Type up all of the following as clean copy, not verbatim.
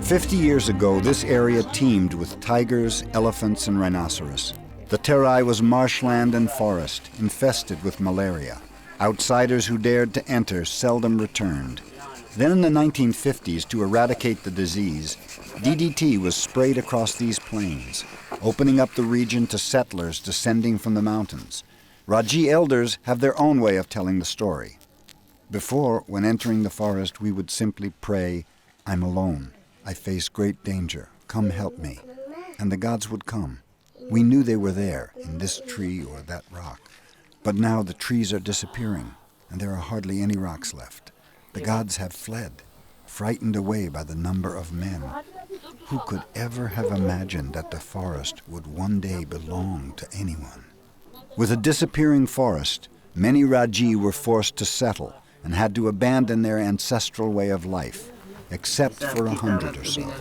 50 years ago, this area teemed with tigers, elephants, and rhinoceros. The Terai was marshland and forest, infested with malaria. Outsiders who dared to enter seldom returned. Then in the 1950s, to eradicate the disease, DDT was sprayed across these plains, opening up the region to settlers descending from the mountains. Raji elders have their own way of telling the story. Before, when entering the forest, we would simply pray, "I'm alone. I face great danger. Come help me." And the gods would come. We knew they were there, in this tree or that rock. But now the trees are disappearing, and there are hardly any rocks left. The gods have fled, frightened away by the number of men. Who could ever have imagined that the forest would one day belong to anyone? With a disappearing forest, many Raji were forced to settle and had to abandon their ancestral way of life, except for 100 or so.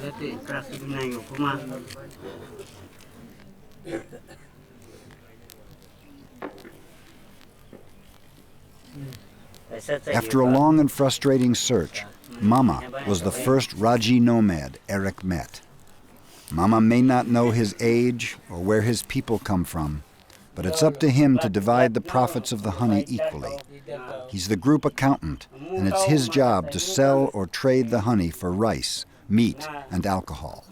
After a long and frustrating search, Mama was the first Raji nomad Eric met. Mama may not know his age or where his people come from, but it's up to him to divide the profits of the honey equally. He's the group accountant, and it's his job to sell or trade the honey for rice, meat, and alcohol.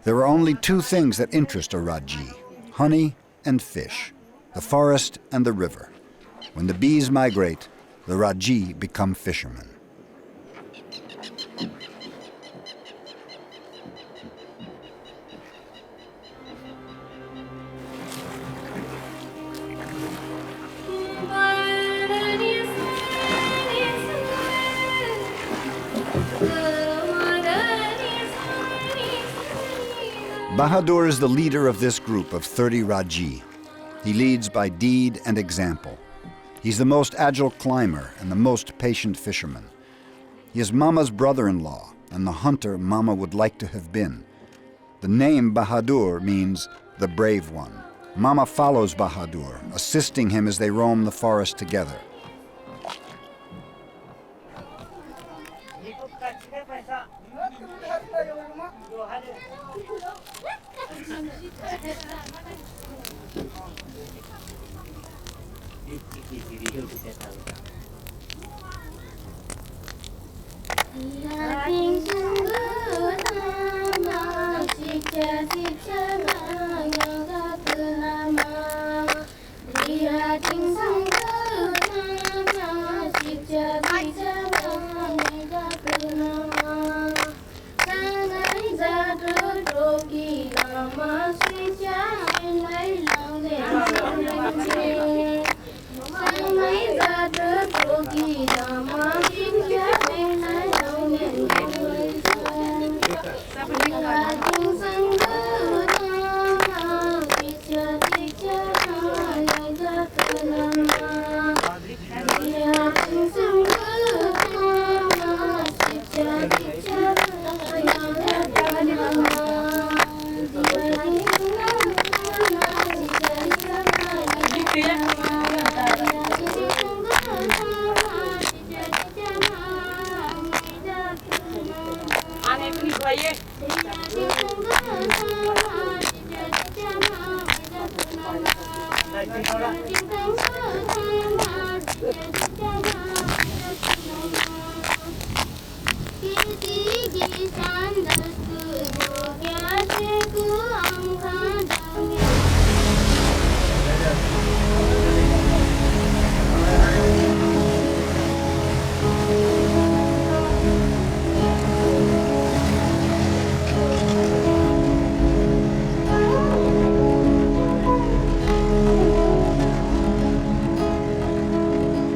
There are only two things that interest a Raji: honey and fish, the forest and the river. When the bees migrate, the Raji become fishermen. Bahadur is the leader of this group of 30 Raji. He leads by deed and example. He's the most agile climber and the most patient fisherman. He is Mama's brother-in-law and the hunter Mama would like to have been. The name Bahadur means the brave one. Mama follows Bahadur, assisting him as they roam the forest together.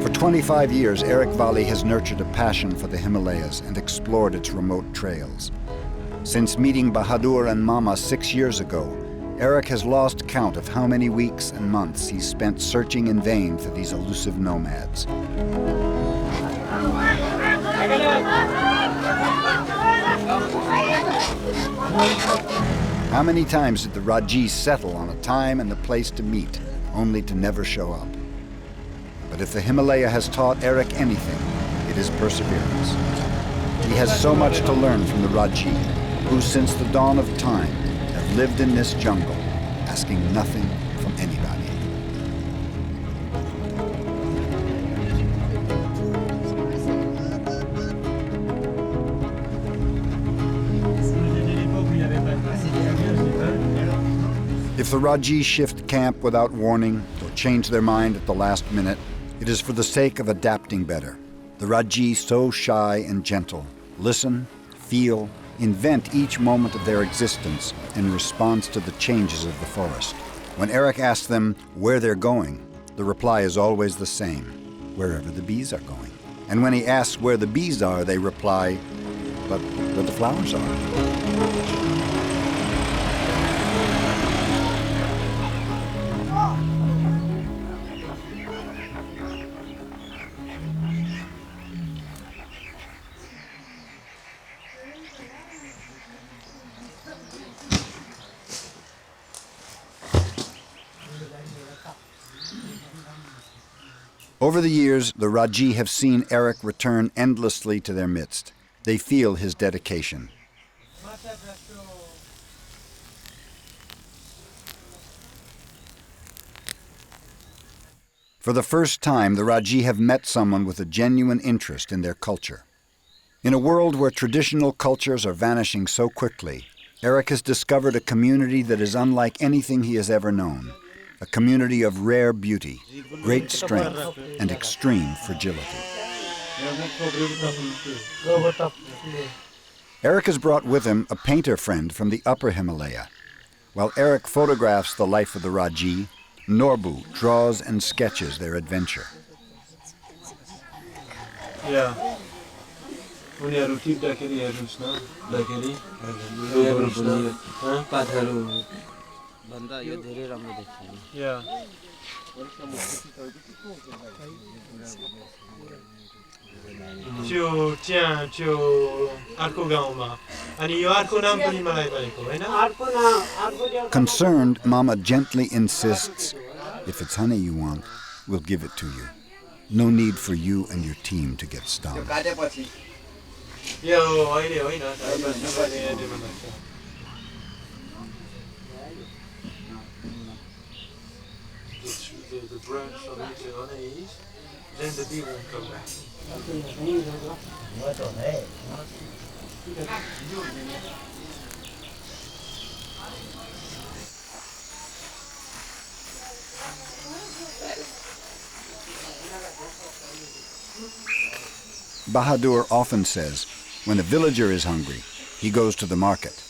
For 25 years, Eric Valli has nurtured a passion for the Himalayas and explored its remote trails. Since meeting Bahadur and Mama 6 years ago, Eric has lost count of how many weeks and months he's spent searching in vain for these elusive nomads. How many times did the Raji settle on a time and a place to meet, only to never show up? But if the Himalaya has taught Eric anything, it is perseverance. He has so much to learn from the Raji, who since the dawn of time have lived in this jungle, asking nothing from anybody. If the Raji shift camp without warning or change their mind at the last minute, it is for the sake of adapting better. The Raji, so shy and gentle, listen, feel, invent each moment of their existence in response to the changes of the forest. When Eric asks them where they're going, the reply is always the same: wherever the bees are going. And when he asks where the bees are, they reply, but where the flowers are. Over the years, the Raji have seen Eric return endlessly to their midst. They feel his dedication. For the first time, the Raji have met someone with a genuine interest in their culture. In a world where traditional cultures are vanishing so quickly, Eric has discovered a community that is unlike anything he has ever known. A community of rare beauty, great strength, and extreme fragility. Eric has brought with him a painter friend from the upper Himalaya. While Eric photographs the life of the Raji, Norbu draws and sketches their adventure. Yeah. Yeah. Concerned, Mama gently insists, if it's honey you want, we'll give it to you. No need for you and your team to get stung. The branch of the honey is, then the bee won't come back. Bahadur often says, when a villager is hungry, he goes to the market.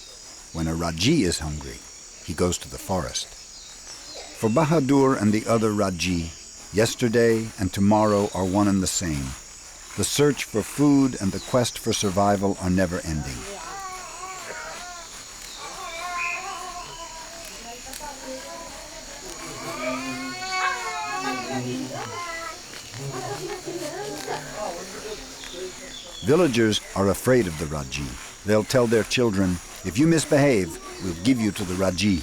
When a Raji is hungry, he goes to the forest. For Bahadur and the other Raji, yesterday and tomorrow are one and the same. The search for food and the quest for survival are never ending. Villagers are afraid of the Raji. They'll tell their children, if you misbehave, we'll give you to the Raji.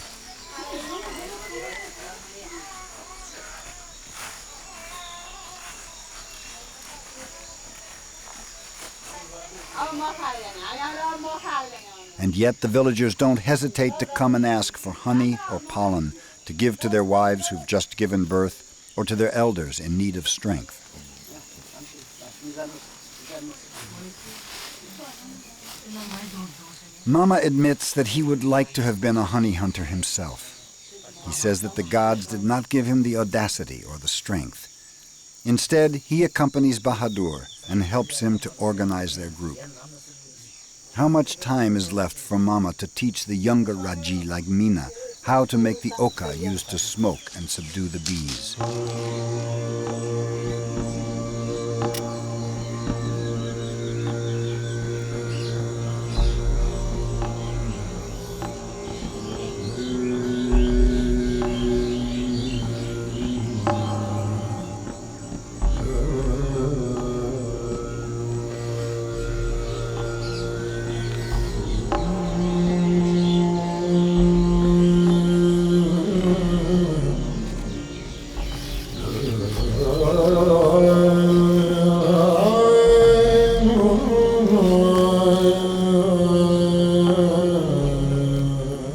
And yet the villagers don't hesitate to come and ask for honey or pollen to give to their wives who've just given birth or to their elders in need of strength. Mama admits that he would like to have been a honey hunter himself. He says that the gods did not give him the audacity or the strength. Instead, he accompanies Bahadur and helps him to organize their group. How much time is left for Mama to teach the younger Raji like Meena how to make the oka used to smoke and subdue the bees?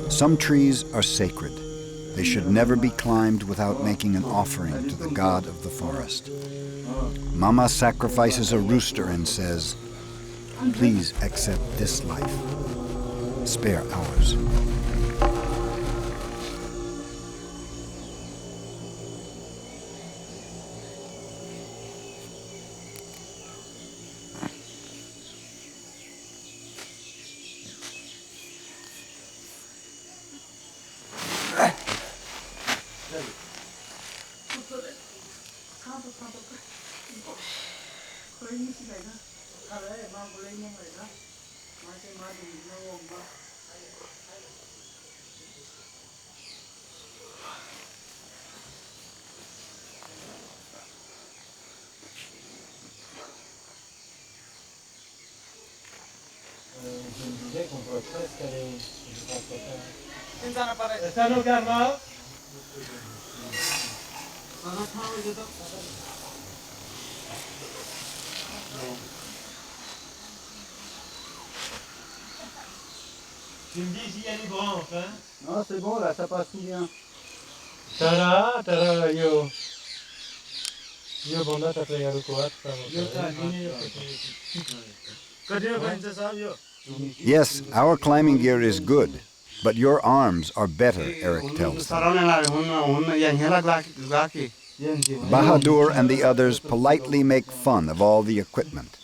Some trees are sacred. They should never be climbed without making an offering to the god of the forest. Mama sacrifices a rooster and says, "Please accept this life. Spare ours." Tu me dis s'il y a du vent, enfin. Non, c'est bon, là, ça passe tout bien. Terai, yo. Yo, bonda, tata, yaru kuat. Yes, our climbing gear is good, but your arms are better, Eric tells them. Bahadur and the others politely make fun of all the equipment.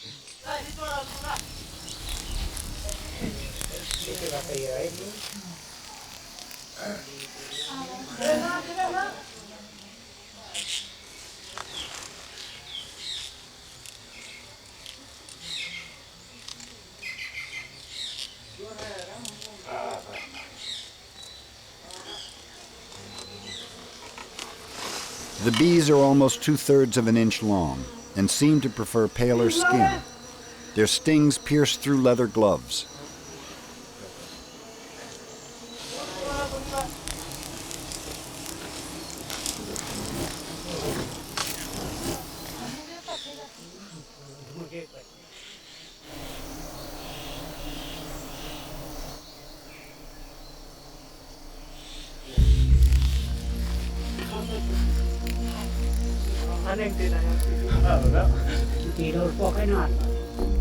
The bees are almost 2/3 of an inch long and seem to prefer paler skin. Their stings pierce through leather gloves.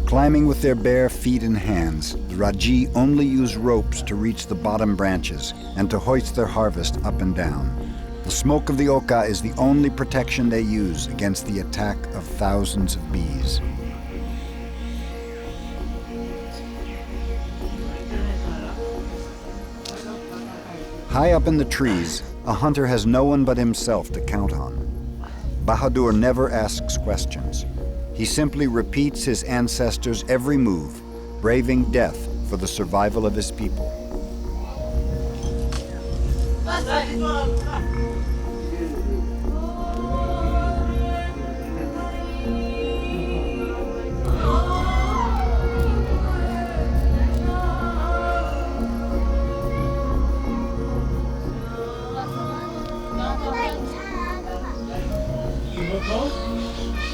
Climbing with their bare feet and hands, the Raji only use ropes to reach the bottom branches and to hoist their harvest up and down. The smoke of the oka is the only protection they use against the attack of thousands of bees. High up in the trees, a hunter has no one but himself to count on. Bahadur never asks questions. He simply repeats his ancestors' every move, braving death for the survival of his people.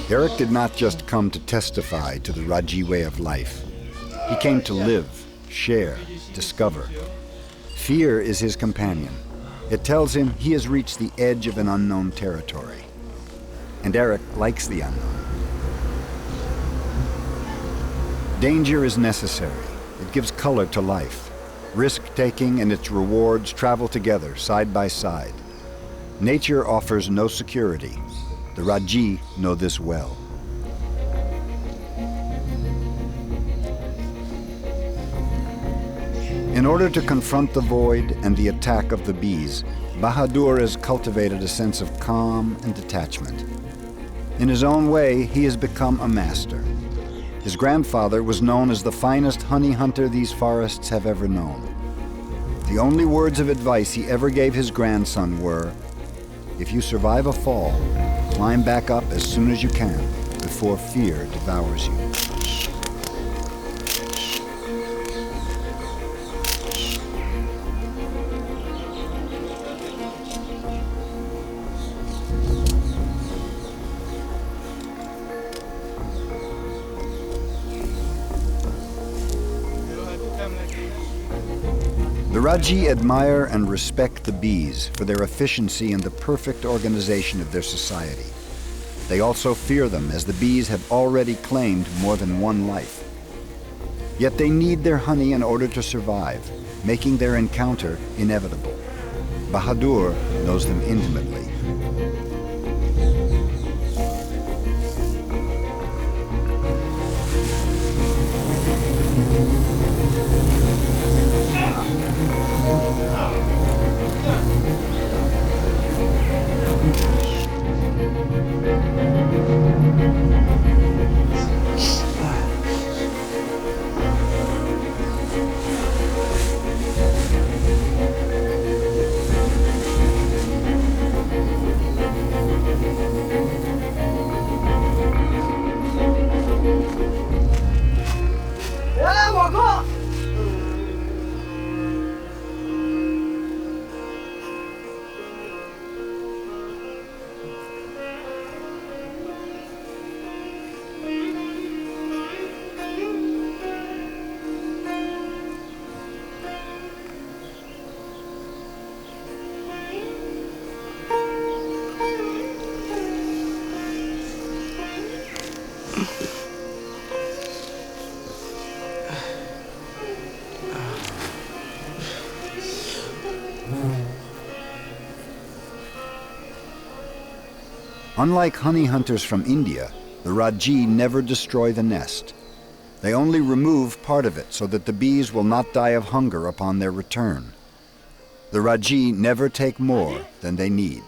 Eric did not just come to testify to the Raji way of life. He came to live, share, discover. Fear is his companion. It tells him he has reached the edge of an unknown territory. And Eric likes the unknown. Danger is necessary. It gives color to life. Risk-taking and its rewards travel together, side by side. Nature offers no security. The Raji know this well. In order to confront the void and the attack of the bees, Bahadur has cultivated a sense of calm and detachment. In his own way, he has become a master. His grandfather was known as the finest honey hunter these forests have ever known. The only words of advice he ever gave his grandson were, "If you survive a fall, climb back up as soon as you can before fear devours you." The Raji admire and respect the bees for their efficiency and the perfect organization of their society. They also fear them, as the bees have already claimed more than one life. Yet they need their honey in order to survive, making their encounter inevitable. Bahadur knows them intimately. Unlike honey hunters from India, the Raji never destroy the nest. They only remove part of it so that the bees will not die of hunger upon their return. The Raji never take more than they need.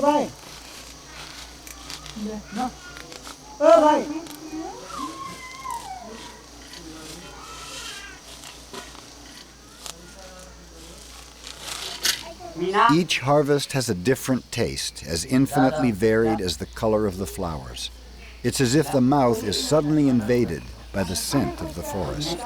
भाई ना भाई Each harvest has a different taste, as infinitely varied as the color of the flowers. It's as if the mouth is suddenly invaded by the scent of the forest.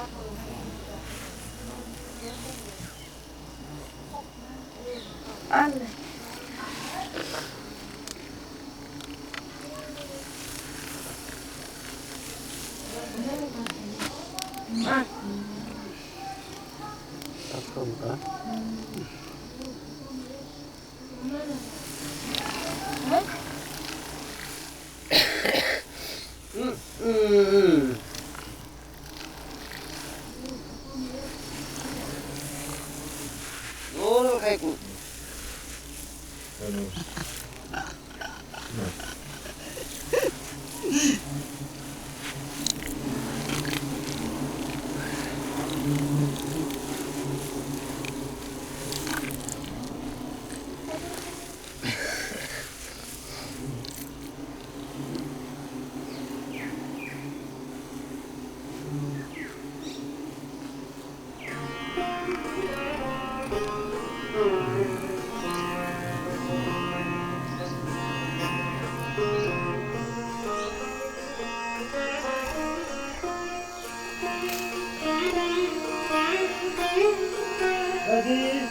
Raji,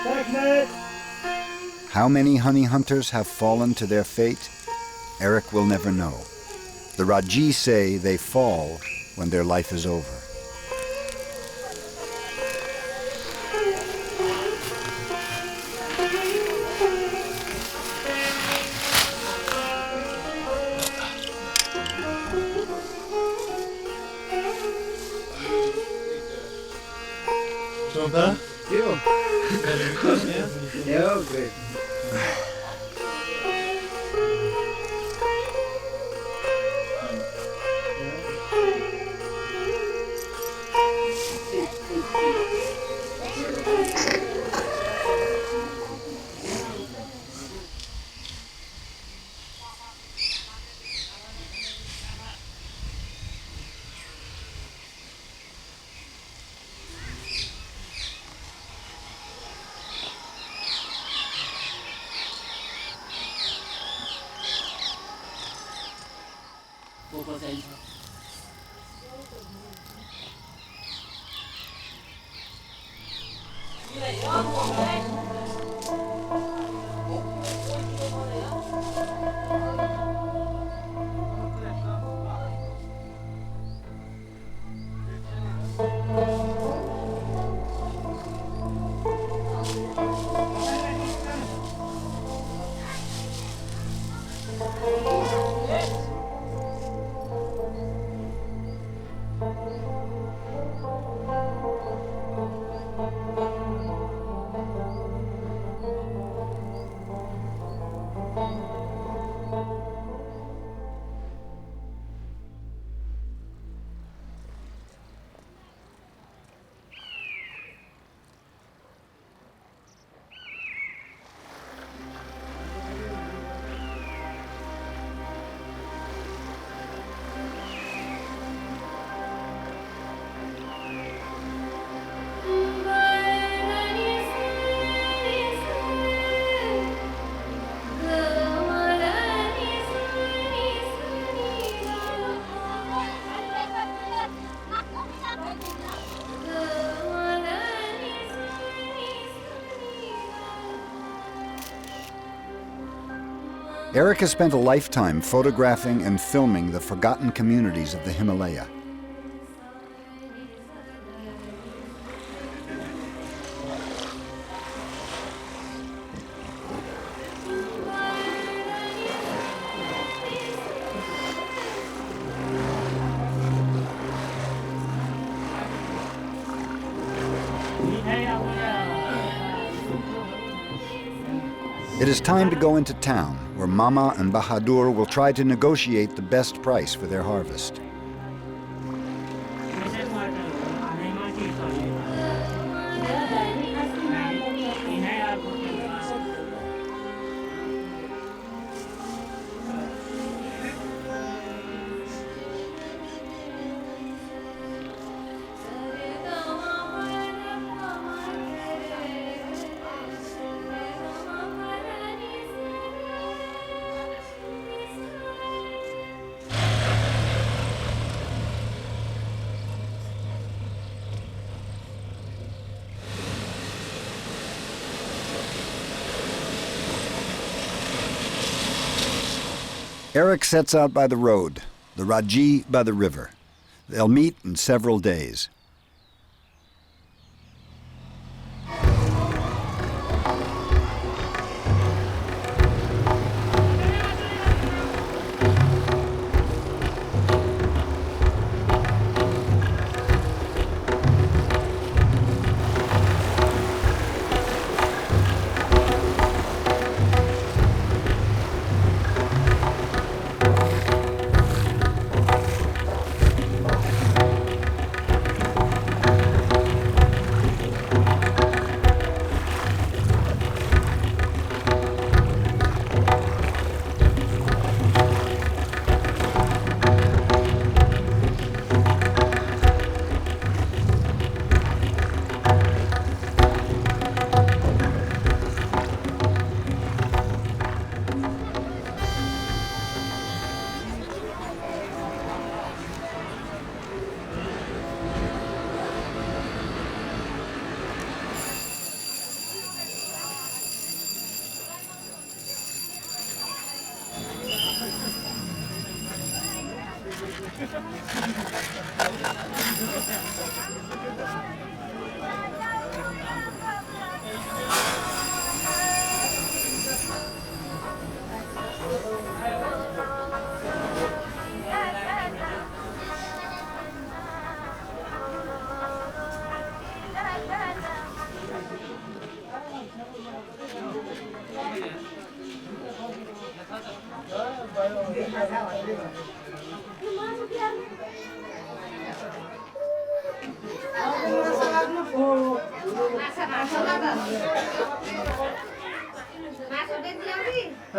checkmate. How many honey hunters have fallen to their fate? Eric will never know. The Raji say they fall when their life is over. Sådär. Jo. Jo, great. Eric has spent a lifetime photographing and filming the forgotten communities of the Himalaya. It is time to go into town, where Mama and Bahadur will try to negotiate the best price for their harvest. Eric sets out by the road, the Raji by the river. They'll meet in several days.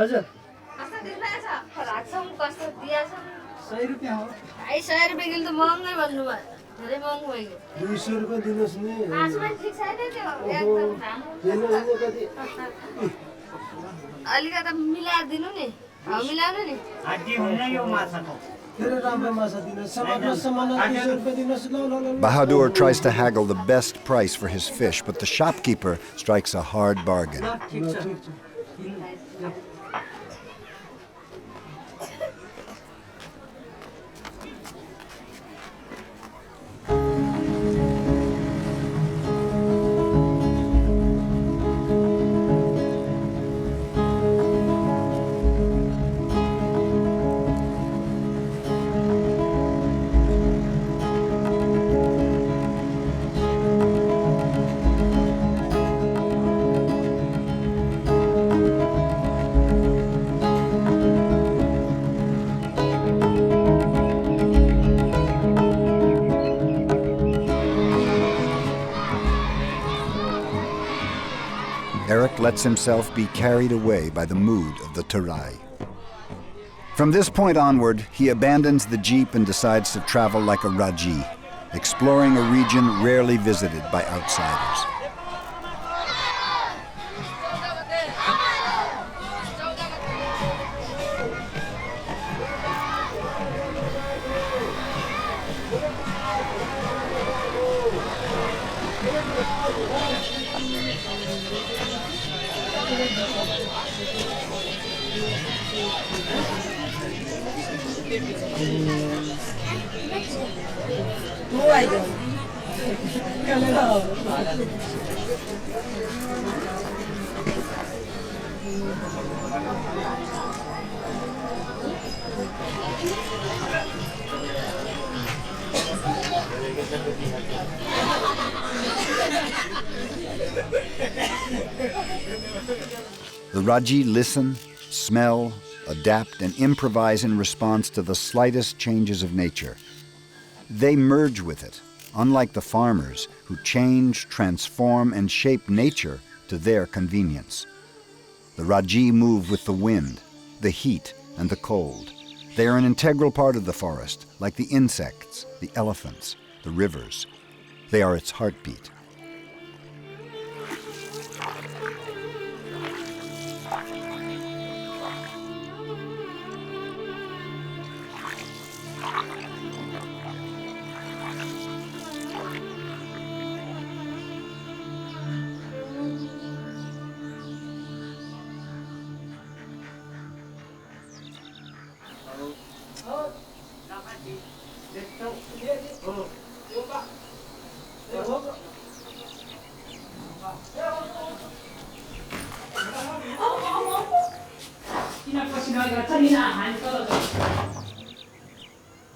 हजुर कस्तो दिया छ 100 रुपैयाँ हो भाइ 100 रुपैयाँ kilo त महँगै भन्नु भयो धेरै महँगो भयो 200 रुपैयाँ दिनुहोस् नि मासु पनि ठिक छैन त्यो एकदम राम्रो कति अलिकति मिलाएर दिनु नि मिलाउनु नि हड्डी हुन्न यो माछाको धेरै राम्रो माछा दिनुहोस् समानमा समानमा 200 रुपैयाँ दिनुहोस् ल Bahadur tries to haggle the best price for his fish, but the shopkeeper strikes a hard bargain. ठिक छ Eric lets himself be carried away by the mood of the Terai. From this point onward, he abandons the jeep and decides to travel like a Raji, exploring a region rarely visited by outsiders. The Raji listen, smell, adapt, and improvise in response to the slightest changes of nature. They merge with it, unlike the farmers who change, transform, and shape nature to their convenience. The Raji move with the wind, the heat, and the cold. They are an integral part of the forest, like the insects, the elephants, the rivers. They are its heartbeat.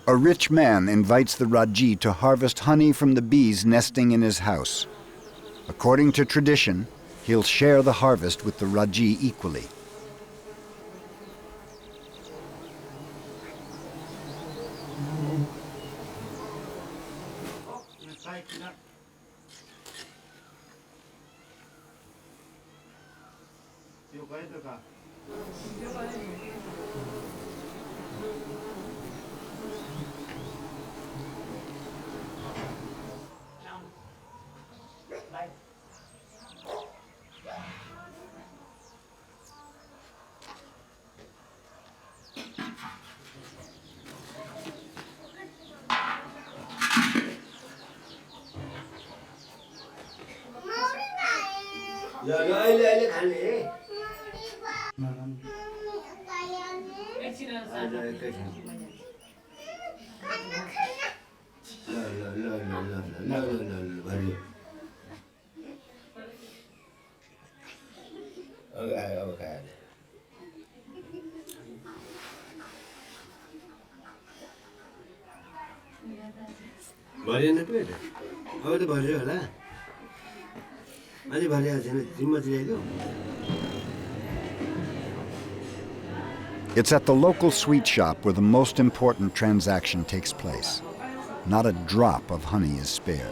A rich man invites the Raji to harvest honey from the bees nesting in his house. According to tradition, he'll share the harvest with the Raji equally. It's at the local sweet shop where the most important transaction takes place. Not a drop of honey is spared.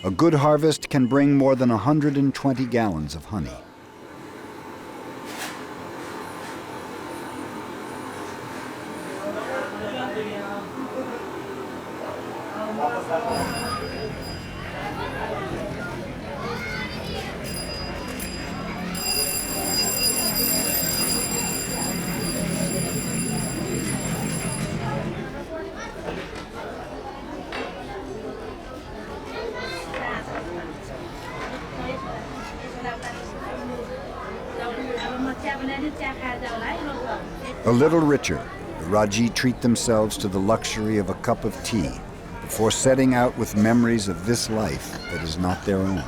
A good harvest can bring more than 120 gallons of honey. A little richer, the Raji treat themselves to the luxury of a cup of tea before setting out with memories of this life that is not their own.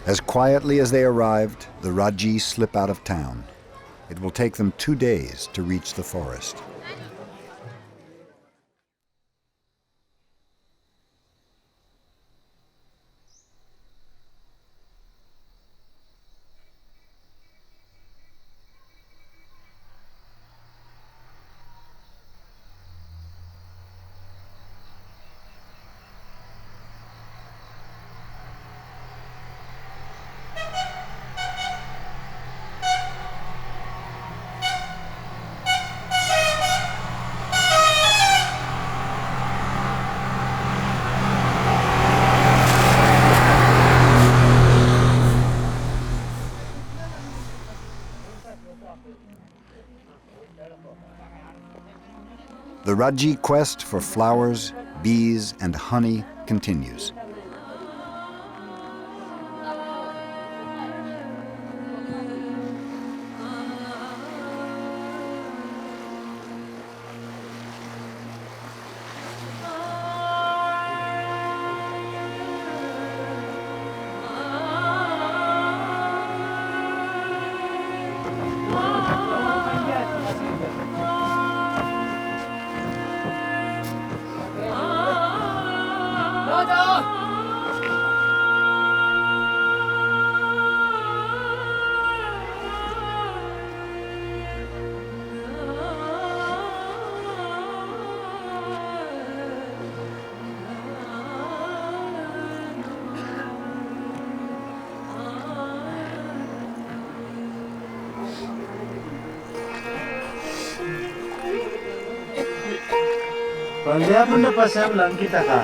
As quietly as they arrived, the Raji slip out of town. It will take them 2 days to reach the forest. The Raji quest for flowers, bees, and honey continues. Panjab na pasam lang kita ka.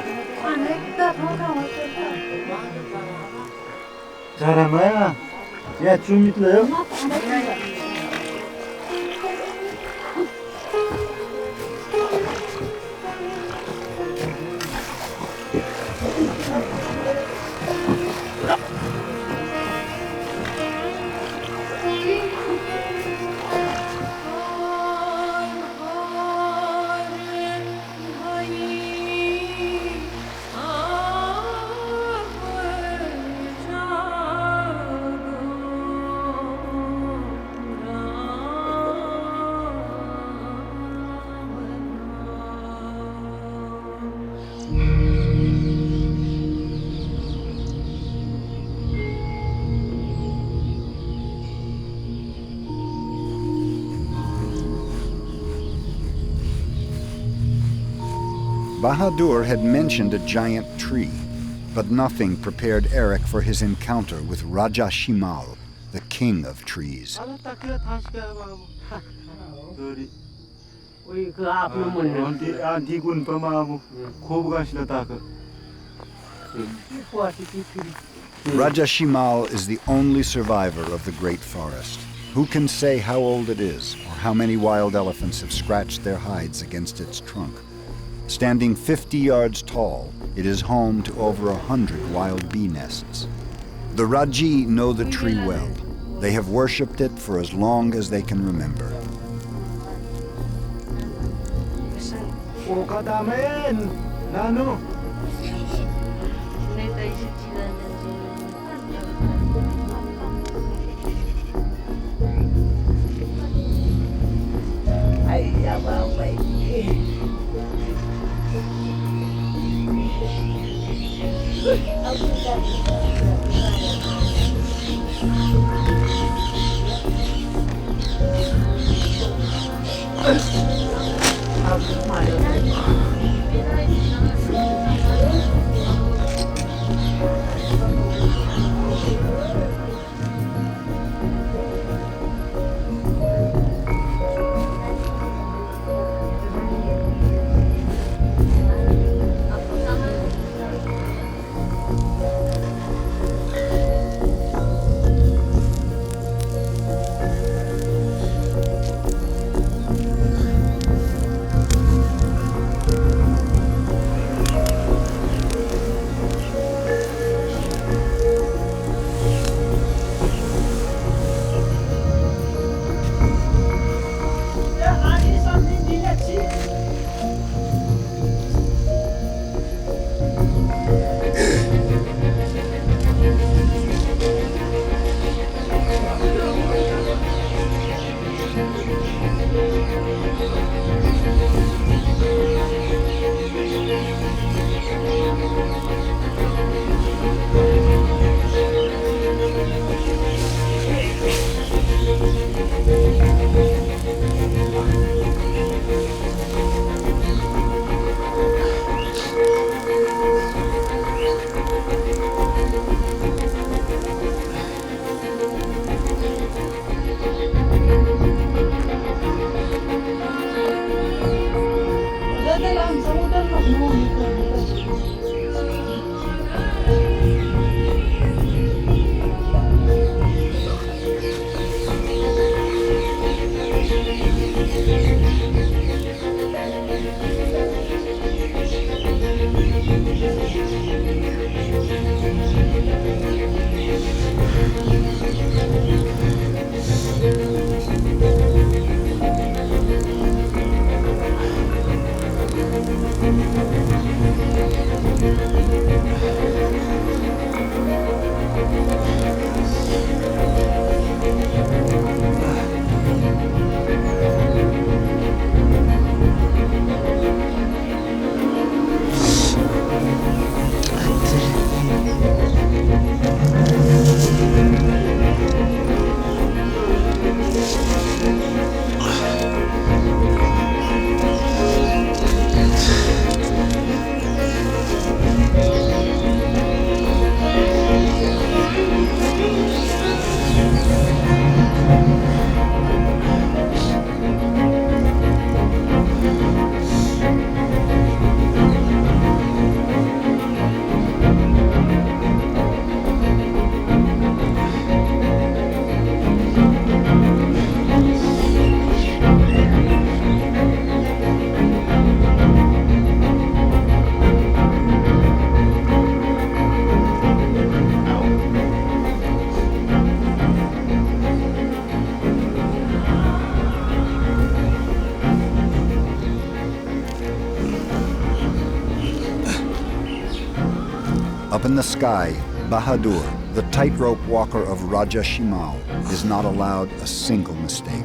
Cara maya, ya cumit lo. Bahadur had mentioned a giant tree, but nothing prepared Eric for his encounter with Raja Shimal, the king of trees. Raja Shimal is the only survivor of the great forest. Who can say how old it is or how many wild elephants have scratched their hides against its trunk? Standing 50 yards tall, it is home to over 100 wild bee nests. The Raji know the tree well. They have worshipped it for as long as they can remember. Up in the sky, Bahadur, the tightrope walker of Raja Shimal, is not allowed a single mistake.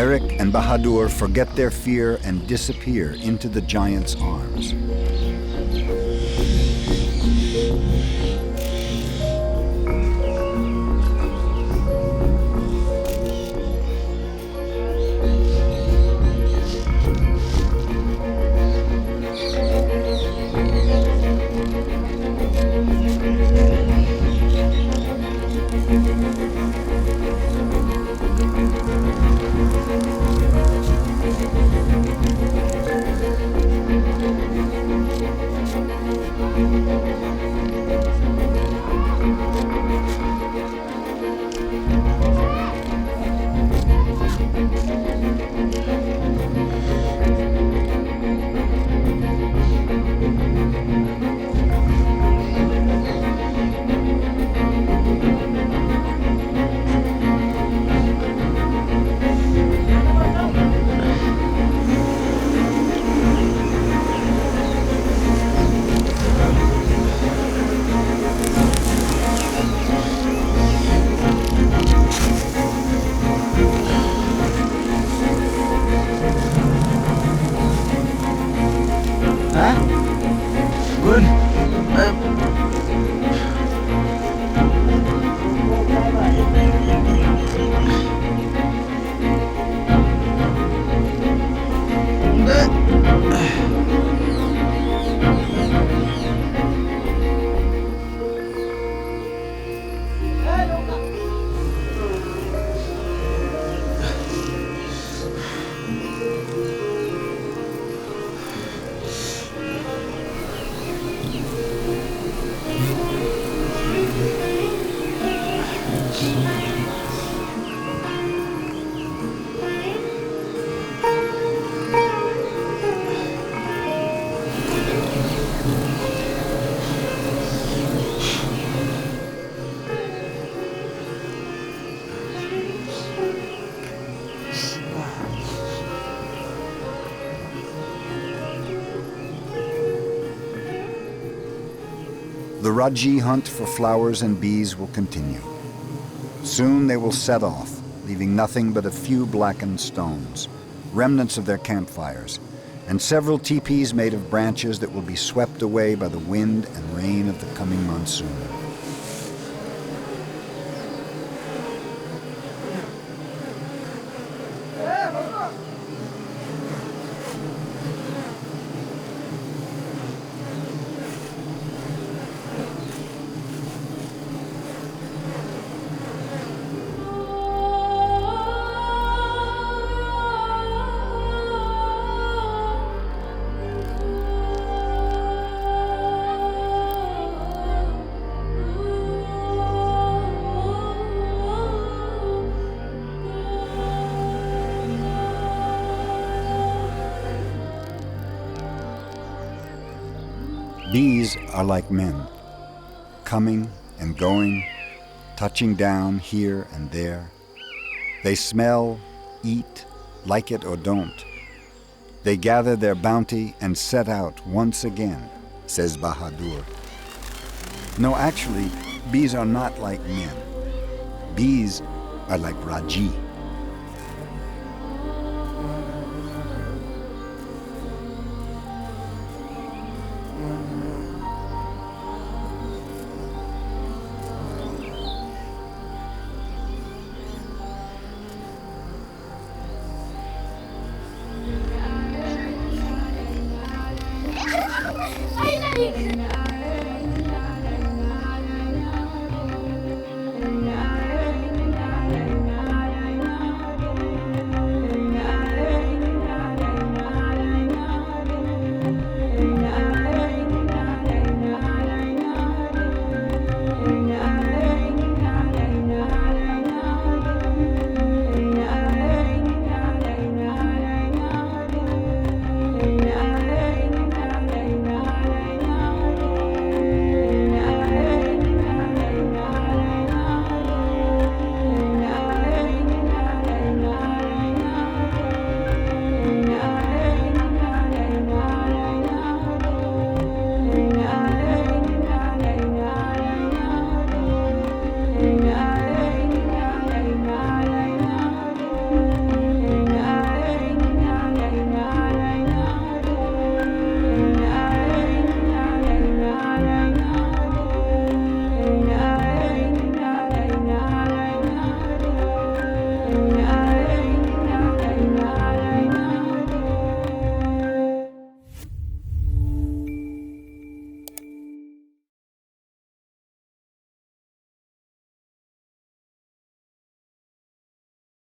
Eric and Bahadur forget their fear and disappear into the giant's arms. The Raji hunt for flowers and bees will continue. Soon they will set off, leaving nothing but a few blackened stones, remnants of their campfires, and several teepees made of branches that will be swept away by the wind and rain of the coming monsoon. Bees are like men, coming and going, touching down here and there. They smell, eat, like it or don't. They gather their bounty and set out once again, says Bahadur. No, actually, bees are not like men. Bees are like Raji.